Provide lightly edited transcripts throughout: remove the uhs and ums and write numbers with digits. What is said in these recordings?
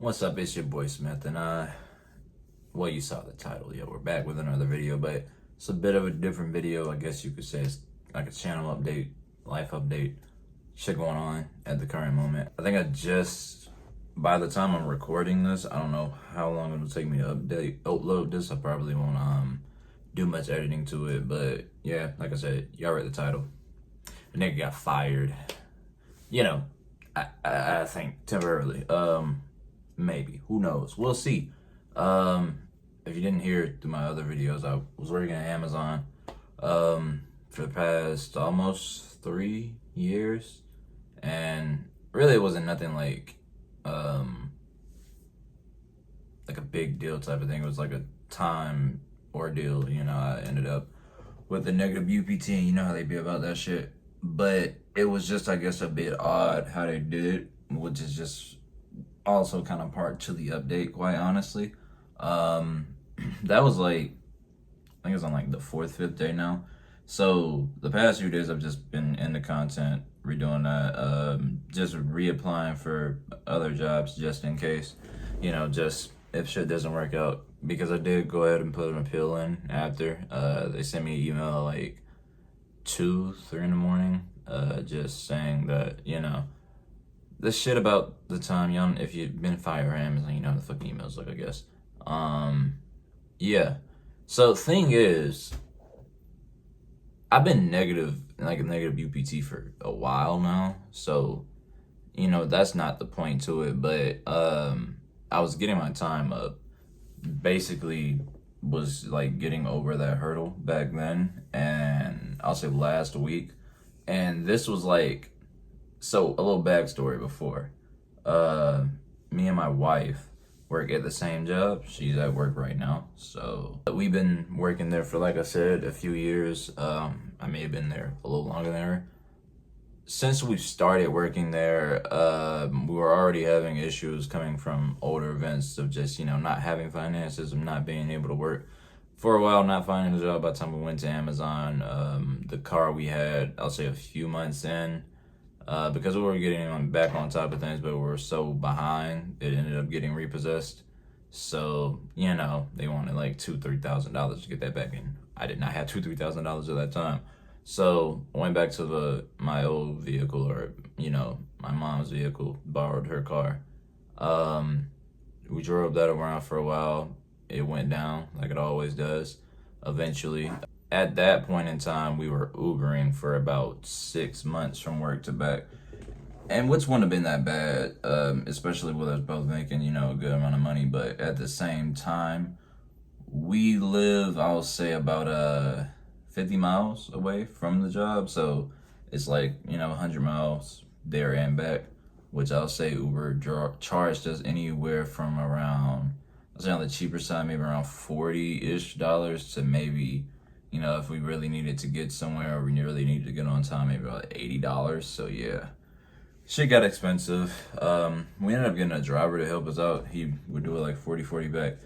What's up? It's your boy Smith, and well, you saw the title. Yeah, we're back with another video, but it's a bit of a different video. I guess you could say it's like a channel update, life update, shit going on at the current moment. I think by the time I'm recording this, I don't know how long it'll take me to upload this. I probably won't do much editing to it, but yeah, like I said, y'all read the title. The nigga got fired. You know, I think temporarily. Maybe. Who knows? We'll see. If you didn't hear through my other videos, I was working at Amazon for the past almost 3 years. And really it wasn't nothing like a big deal type of thing. It was like a time ordeal, I ended up with a negative UPT, and you know how they be about that shit. But it was just, I guess, a bit odd how they did it, which is just also kind of part to the update, quite honestly. That was like, I think it's on like the 4th, 5th day now. So the past few days I've just been in the content, redoing that, just reapplying for other jobs just in case, just if shit doesn't work out. Because I did go ahead and put an appeal in after. They sent me an email like 2, 3 in the morning, just saying that, this shit about the time, if you've been fired or Amazon, you know how the fucking emails look, I guess. Yeah. So thing is, I've been negative UPT for a while now. So, that's not the point to it. But I was getting my time up. Basically was like getting over that hurdle back then. And I'll say last week. And this was like, so a little backstory before. Me and my wife work at the same job. She's at work right now. So we've been working there for, like I said, a few years. I may have been there a little longer than her. Since we started working there, we were already having issues coming from older events of just, not having finances, of not being able to work for a while, not finding a job. By the time we went to Amazon, the car we had, I'll say a few months in, because we were getting back on top of things, but we were so behind, it ended up getting repossessed. So, they wanted like $2,000-$3,000 to get that back in. I did not have $2,000-$3,000 at that time. So I went back to my old vehicle, or, my mom's vehicle, borrowed her car. We drove that around for a while. It went down like it always does eventually. At that point in time, we were Ubering for about 6 months from work to back. And which wouldn't have been that bad, especially with us both making, a good amount of money. But at the same time, we live, I'll say, about 50 miles away from the job. So it's like, 100 miles there and back, which I'll say Uber charged us anywhere from around, I'll say on the cheaper side, maybe around $40-ish to maybe, if we really needed to get somewhere or we really needed to get on time, maybe about $80. So yeah, shit got expensive. We ended up getting a driver to help us out. He would do it like 40 back,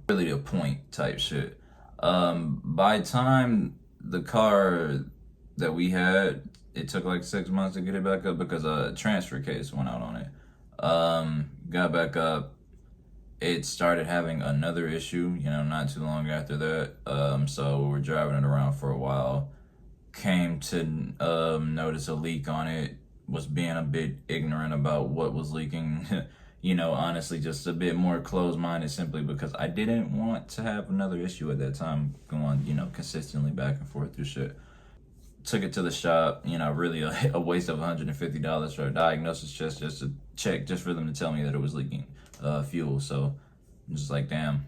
really a point type shit. By time the car that we had, it took like 6 months to get it back up because a transfer case went out on it. Got back up. It started having another issue, not too long after that. So we were driving it around for a while. Came to notice a leak on it. Was being a bit ignorant about what was leaking. Honestly, just a bit more closed-minded, simply because I didn't want to have another issue at that time going, consistently back and forth through shit. Took it to the shop, really a waste of $150 for a diagnosis just to check, just for them to tell me that it was leaking fuel. So I'm just like, damn.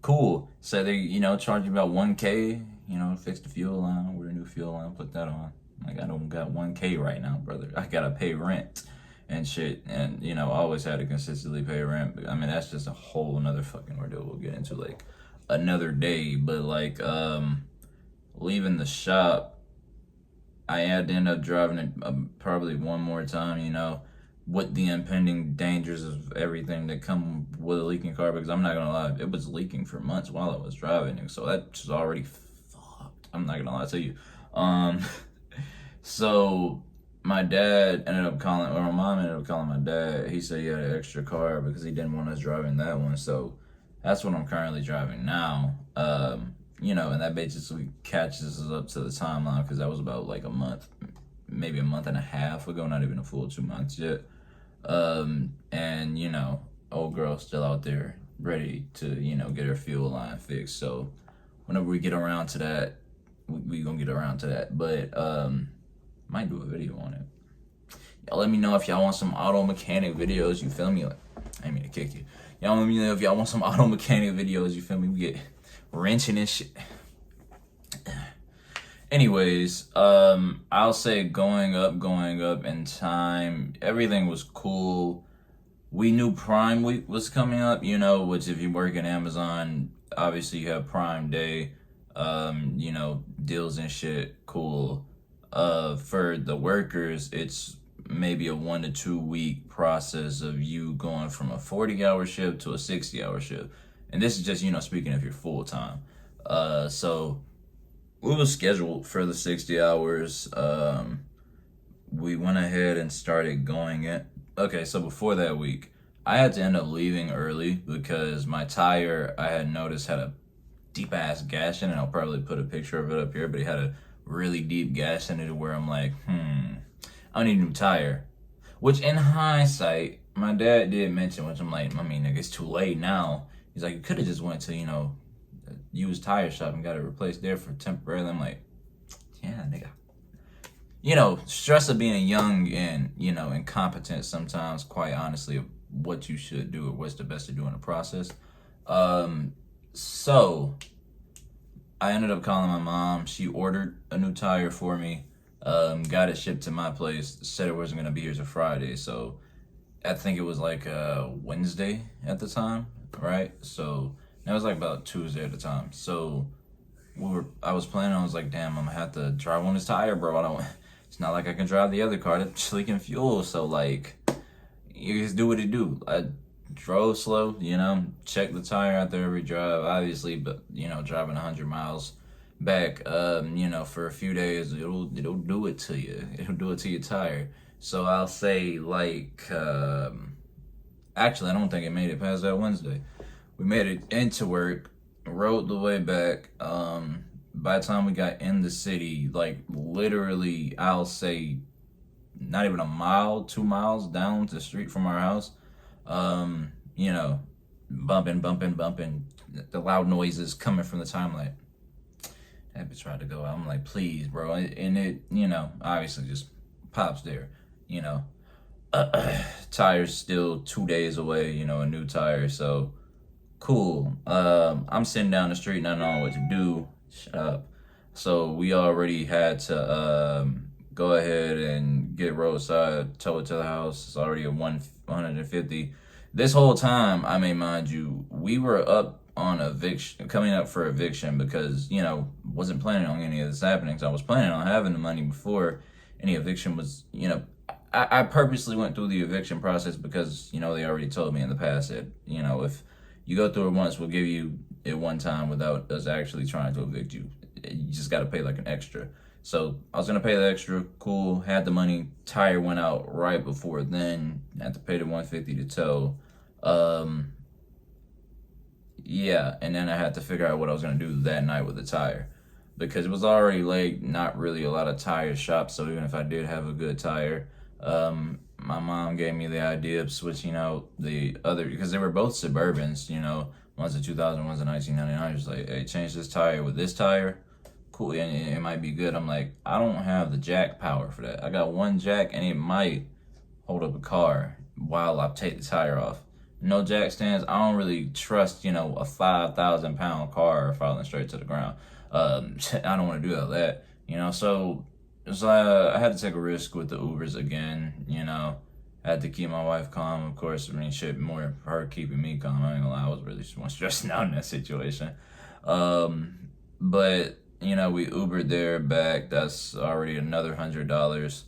Cool. So they, charge you about $1K, fix the fuel line, order a new fuel line, put that on. Like, I don't got $1K right now, brother. I gotta pay rent and shit. And, I always had to consistently pay rent. I mean, that's just a whole another fucking ordeal we'll get into like another day. But like, leaving the shop, I had to end up driving it probably one more time, with the impending dangers of everything that come with a leaking car. Because I'm not gonna lie, it was leaking for months while I was driving it. So that's already fucked. I'm not gonna lie to you. So my dad ended up calling, or my mom ended up calling my dad. He said he had an extra car because he didn't want us driving that one. So that's what I'm currently driving now. And that basically catches us up to the timeline because that was about like a month, maybe a month and a half ago, not even a full 2 months yet. And old girl's still out there ready to, get her fuel line fixed. So whenever we get around to that, we gonna get around to that. But might do a video on it. Y'all let me know if y'all want some auto mechanic videos, you feel me? Like, I didn't mean to kick you. Y'all let me know if y'all want some auto mechanic videos, you feel me? We get wrenching and shit. Anyways, I'll say going up in time, everything was cool. We knew Prime Week was coming up, which if you work at Amazon, obviously you have Prime Day, deals and shit, cool. For the workers, it's maybe a 1 to 2 week process of you going from a 40-hour shift to a 60-hour shift. And this is just, speaking if you're full time. So we was scheduled for the 60 hours. We went ahead and started going it. Okay, so before that week, I had to end up leaving early because my tire, I had noticed, had a deep ass gash in it. I'll probably put a picture of it up here, but it had a really deep gash in it where I'm like, I need a new tire. Which in hindsight, my dad did mention, which I'm like, I mean, nigga, it's too late now. He's like, you could have just went to, used tire shop and got it replaced there for temporarily. I'm like, yeah, nigga. Stress of being young and, incompetent sometimes, quite honestly, of what you should do or what's the best to do in the process. So I ended up calling my mom. She ordered a new tire for me, got it shipped to my place, said it wasn't going to be here till Friday. So I think it was like Wednesday at the time, right? So that was like about Tuesday at the time. So I was planning, I was like, damn, I'm gonna have to drive on this tire, bro. It's not like I can drive the other car that's leaking fuel. So like, you just do what it do. I drove slow, checked the tire after every drive, obviously, but driving 100 miles back, for a few days, it'll do it to you. It'll do it to your tire. So I'll say like, actually, I don't think it made it past that Wednesday. We made it into work, rode the way back. By the time we got in the city, like literally, I'll say not even a mile, 2 miles down the street from our house, bumping, the loud noises coming from the tire. I'm like, that bitch tried to go out. I'm like, please, bro. And it, obviously just pops there, Tire's still 2 days away, a new tire. So cool. I'm sitting down the street, not knowing what to do. Shut up. So we already had to go ahead and get roadside, tow it to the house. It's already a 150. This whole time, I may mind you, we were up on eviction, coming up for eviction because, wasn't planning on any of this happening. So I was planning on having the money before any eviction was, I purposely went through the eviction process because, they already told me in the past that, if you go through it once, we'll give you it one time without us actually trying to evict you. You just got to pay like an extra. So I was going to pay the extra, cool, had the money, tire went out right before then, had to pay the 150 to tow. Yeah, and then I had to figure out what I was going to do that night with the tire. Because it was already late, not really a lot of tire shops, so even if I did have a good tire, my mom gave me the idea of switching out the other, because they were both Suburbans, one's a 2000, one's a 1999. Just like, hey, change this tire with this tire. Cool, and it might be good. I'm like, I don't have the jack power for that. I got one jack, and it might hold up a car while I take the tire off. No jack stands. I don't really trust, a 5,000 pound car falling straight to the ground. I don't want to do all that, So I had to take a risk with the Ubers again, I had to keep my wife calm, of course. I mean, shit, more her keeping me calm. I ain't gonna lie, I was really stressing out in that situation. But, we Ubered there back. That's already another $100.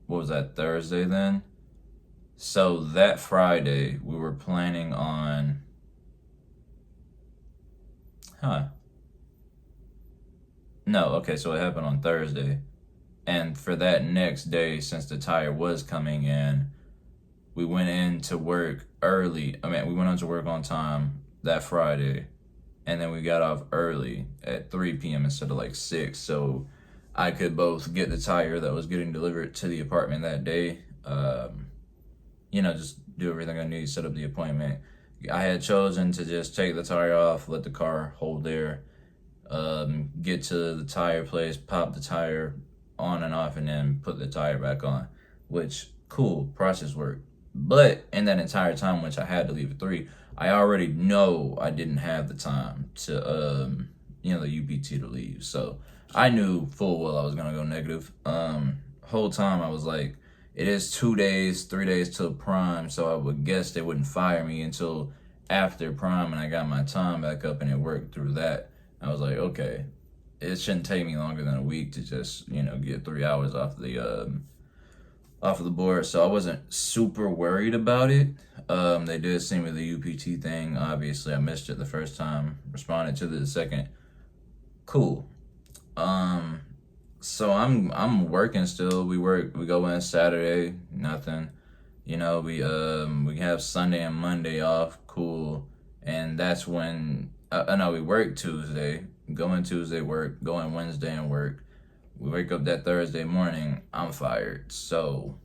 What was that, Thursday then? So that Friday, we were planning on... No, okay, so it happened on Thursday. And for that next day, since the tire was coming in, we went into work early. We went into work on time that Friday, and then we got off early at 3 p.m. instead of like 6. So I could both get the tire that was getting delivered to the apartment that day, just do everything I need, set up the appointment. I had chosen to just take the tire off, let the car hold there, get to the tire place, pop the tire on and off, and then put the tire back on, which, cool, process work. But in that entire time, which I had to leave at 3, I already know I didn't have the time to, the UPT to leave. So I knew full well I was going to go negative. Whole time I was like, it is 2 days, 3 days till prime, so I would guess they wouldn't fire me until after prime, and I got my time back up and it worked through that. I was like, okay, it shouldn't take me longer than a week to just, get 3 hours off the board. So I wasn't super worried about it. They did send me the UPT thing. Obviously, I missed it the first time, responded to the second. Cool. So I'm working still. We go in Saturday, nothing. We have Sunday and Monday off, cool. And that's when we work Tuesday, go in Tuesday, work, go in Wednesday and work. We wake up that Thursday morning, I'm fired. So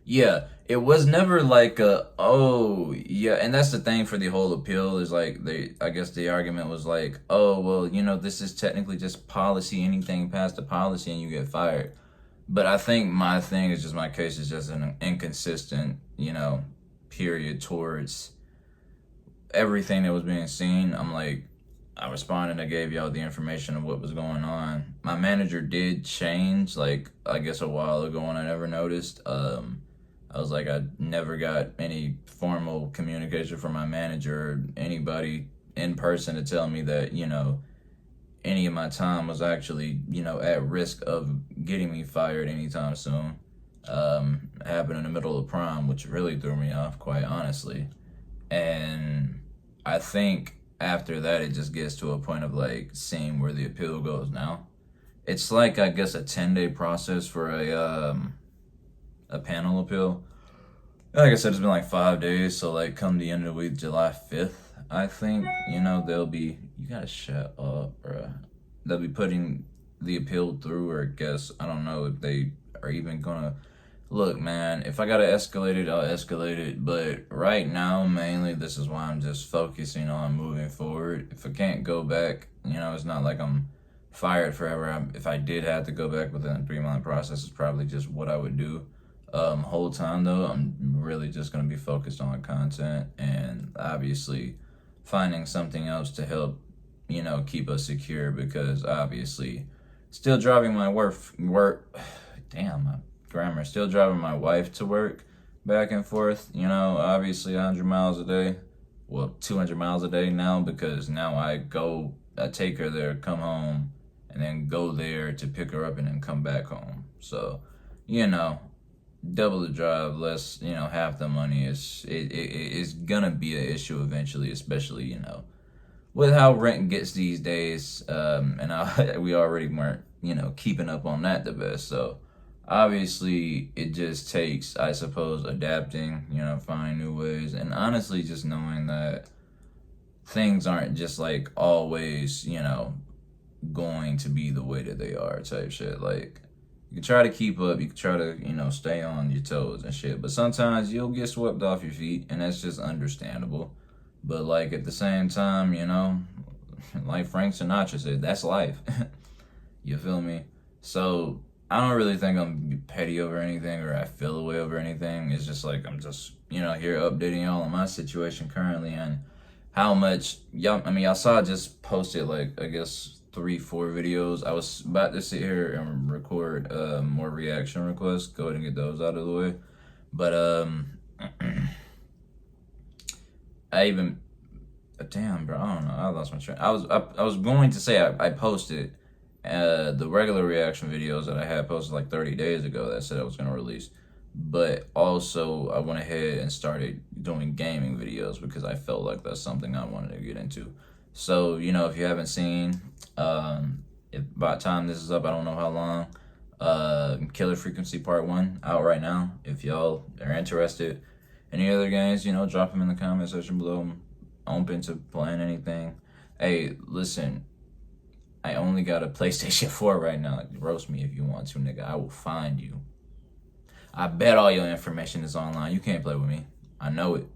yeah, it was never like and that's the thing for the whole appeal is like I guess the argument was like, oh, well, this is technically just policy, anything past the policy and you get fired. But I think my case is just an inconsistent, period towards everything that was being seen. I'm like, I responded, I gave y'all the information of what was going on. My manager did change, like, I guess a while ago when I never noticed. I was like, I never got any formal communication from my manager or anybody in person to tell me that, any of my time was actually, at risk of getting me fired anytime soon. Happened in the middle of prime, which really threw me off, quite honestly. And I think after that, it just gets to a point of like seeing where the appeal goes now. It's like, I guess, a 10-day process for a panel appeal. Like I said, it's been like 5 days, so like come the end of the week, July 5th, I think, they'll be, you gotta shut up, bruh. They'll be putting the appeal through, or I guess, I don't know if they are even gonna, look, man, if I gotta escalate it, I'll escalate it, but right now, mainly, this is why I'm just focusing on moving forward. If I can't go back, it's not like I'm fired forever. If I did have to go back within a 3-month process, it's probably just what I would do. Whole time though, I'm really just going to be focused on content and obviously finding something else to help, keep us secure, because obviously still driving my still driving my wife to work back and forth, obviously 100 miles a day, 200 miles a day now, because now I take her there, come home, and then go there to pick her up and then come back home. So, double the drive, less, half the money is gonna be an issue eventually, especially, with how rent gets these days. And we already weren't, keeping up on that the best. So obviously it just takes, I suppose, adapting, finding new ways, and honestly just knowing that things aren't just like always, going to be the way that they are type shit. Like, you can try to keep up, you can try to, stay on your toes and shit, but sometimes you'll get swept off your feet, and that's just understandable. But, like, at the same time, like Frank Sinatra said, that's life. You feel me? So, I don't really think I'm petty over anything, or I feel away over anything. It's just like, I'm just, here updating y'all on my situation currently, and how much, y'all saw I just posted, like, I guess, 3-4 videos. I was about to sit here and record more reaction requests, go ahead and get those out of the way. But damn, bro, I don't know, I lost my train. I was going to say I posted the regular reaction videos that I had posted like 30 days ago that I said I was going to release, but also I went ahead and started doing gaming videos because I felt like that's something I wanted to get into. So, if you haven't seen, if by the time this is up, I don't know how long. Killer Frequency Part 1 out right now. If y'all are interested. Any other games, drop them in the comment section below. I'm open to playing anything. Hey, listen, I only got a PlayStation 4 right now. Roast me if you want to, nigga. I will find you. I bet all your information is online. You can't play with me. I know it.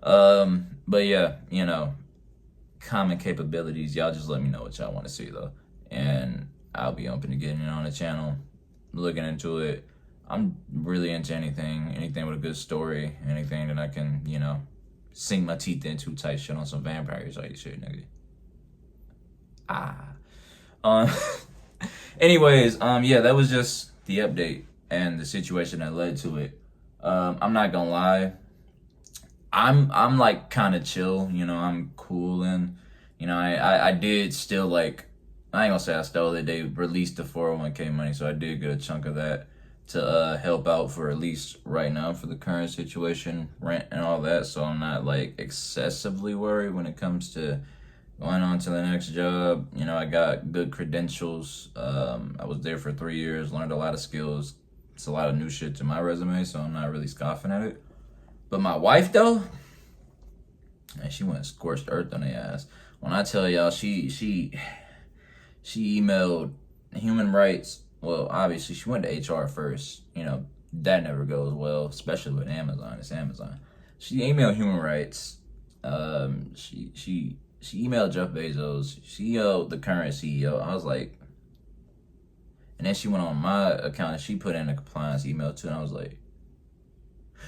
But yeah, common capabilities. Y'all just let me know what y'all want to see, though. And I'll be open to getting it on the channel, looking into it. I'm really into anything with a good story, anything that I can, sink my teeth into type shit on some vampires like shit, nigga. Anyways, yeah, that was just the update and the situation that led to it. I'm not gonna lie. I'm like kind of chill, I'm cool, and I did still, like, I ain't gonna say I stole it. They released the 401k money, so I did get a chunk of that to help out for at least right now for the current situation, rent and all that. So I'm not like excessively worried when it comes to going on to the next job. I got good credentials. I was there for 3 years, learned a lot of skills. It's a lot of new shit to my resume, so I'm not really scoffing at it. But my wife, though, man, she went scorched earth on their ass. When I tell y'all, she emailed human rights. Well, obviously, she went to HR first. That never goes well, especially with Amazon. It's Amazon. She emailed human rights. She emailed Jeff Bezos. She emailed the current CEO. I was like, and then she went on my account and she put in a compliance email too. And I was like,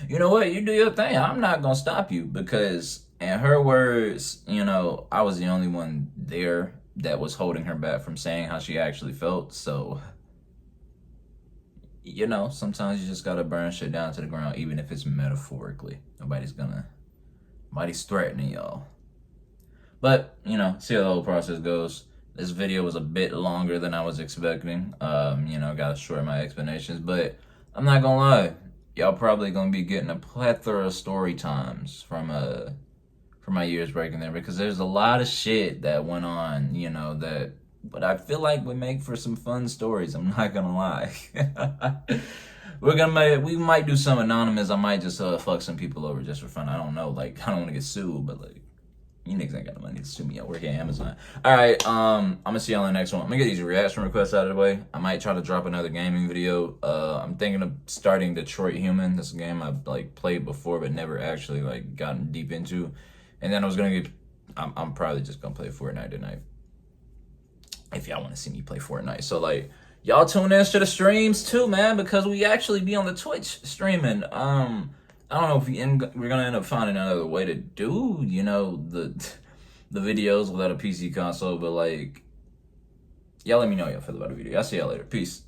you know what? You do your thing. I'm not gonna stop you, because in her words, I was the only one there that was holding her back from saying how she actually felt. So, sometimes you just gotta burn shit down to the ground, even if it's metaphorically. Nobody's threatening y'all. But, see how the whole process goes. This video was a bit longer than I was expecting. Gotta shorten my explanations, but I'm not gonna lie. Y'all probably gonna be getting a plethora of story times from my years breaking there, because there's a lot of shit that went on, but I feel like we make for some fun stories. I'm not gonna lie. We might do some anonymous. I might just fuck some people over just for fun. I don't know. Like, I don't want to get sued, but like, you niggas ain't got the money to sue me. I work at Amazon. All right, I'm gonna see y'all in the next one. I'm gonna get these reaction requests out of the way. I might try to drop another gaming video. I'm thinking of starting Detroit Human. This is a game I've played before but never actually gotten deep into. And then I'm probably just gonna play Fortnite tonight, if y'all want to see me play Fortnite. So y'all tune in to the streams too, man, because we actually be on the Twitch streaming. I don't know if we're gonna end up finding another way to do, the videos without a PC console, but y'all let me know how y'all feel about the video. I'll see y'all later. Peace.